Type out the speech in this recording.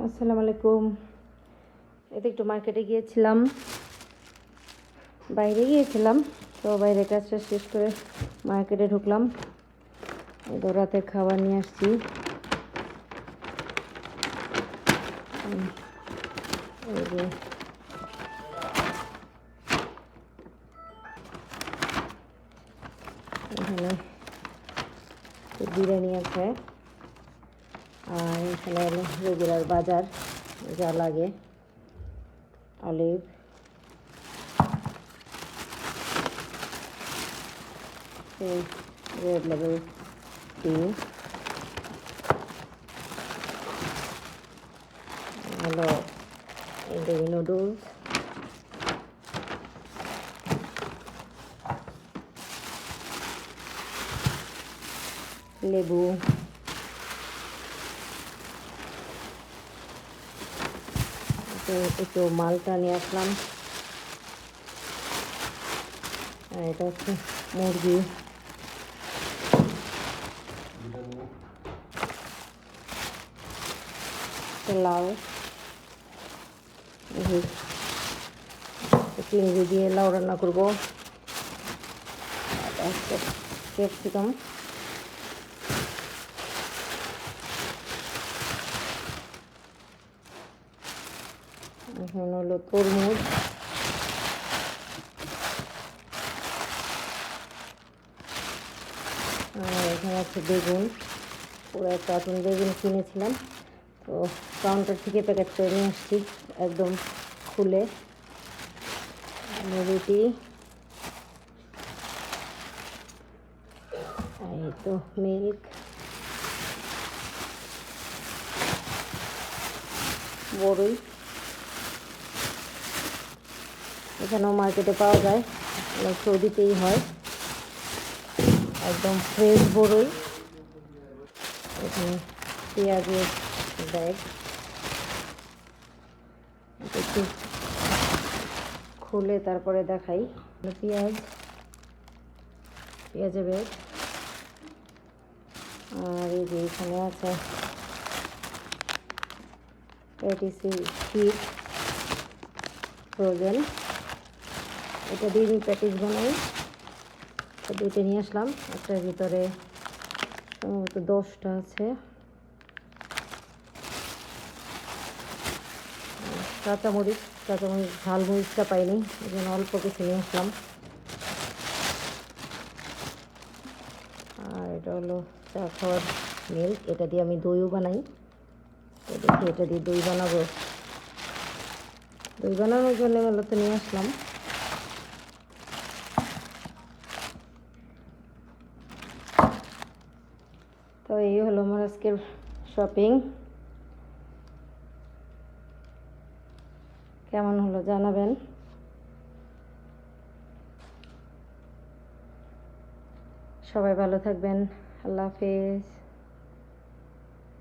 আসসালামু আলাইকুম। এতে একটু মার্কেটে গিয়েছিলাম, বাইরে গিয়েছিলাম। তো বাইরে কাজটা শেষ করে মার্কেটে ঢুকলাম। রাতের খাবার নিয়ে আসছি। এই যে এখানে বিরিয়ানি আছে, আর এখানে হলো রেগুলার বাজার যা লাগে, অলিভ, রেড লেবেল টি, হলো ইন্ডোমি নুডলস, লেবু, একটু মালটা নিয়ে আসলাম। আর এটা হচ্ছে মুরগি, লাউ, চিংড়ি দিয়ে লাউ রান্না করবো, ক্যাপসিকাম, এখন হলো তরমুজ, আর এখানে আছে বেগুন। পুরো একটা কার্টুন বেগুন কিনেছিলাম, তো কাউন্টার থেকে প্যাকেট করে নিয়ে আসছি একদম খুলে। রুটি, এই তো মিল্ক, বড়ই এখানেও মার্কেটে পাওয়া যায়, সৌদিতেই হয়, একদম ফ্রেশ বড়ই। এখানে পেঁয়াজের ব্যাগ, একটু খুলে তারপরে দেখাই। পেঁয়াজের ব্যাগ, আর এই যে এখানে আছে প্যাটিসের শিট ফ্রোজেন, এটা দিয়ে আমি প্যাটিস বানাই। তো দুইটা নিয়ে আসলাম, একটার ভিতরে সম্ভবত 10টা আছে। কাঁচামরিচ ঝালমরিচটা পাইনি, এই জন্য অল্প কিছু নিয়ে আসলাম। আর এটা হলো চা খাওয়ার মিল্ক, এটা দিয়ে আমি দইও বানাই। তো দেখি এটা দিয়ে দই বানাবো। দই বানানোর জন্য মূলত নিয়ে আসলাম। তো এই হলো আমার আজকের শপিং। কেমন হলো জানাবেন। সবাই ভালো থাকবেন। আল্লাহ হাফেজ।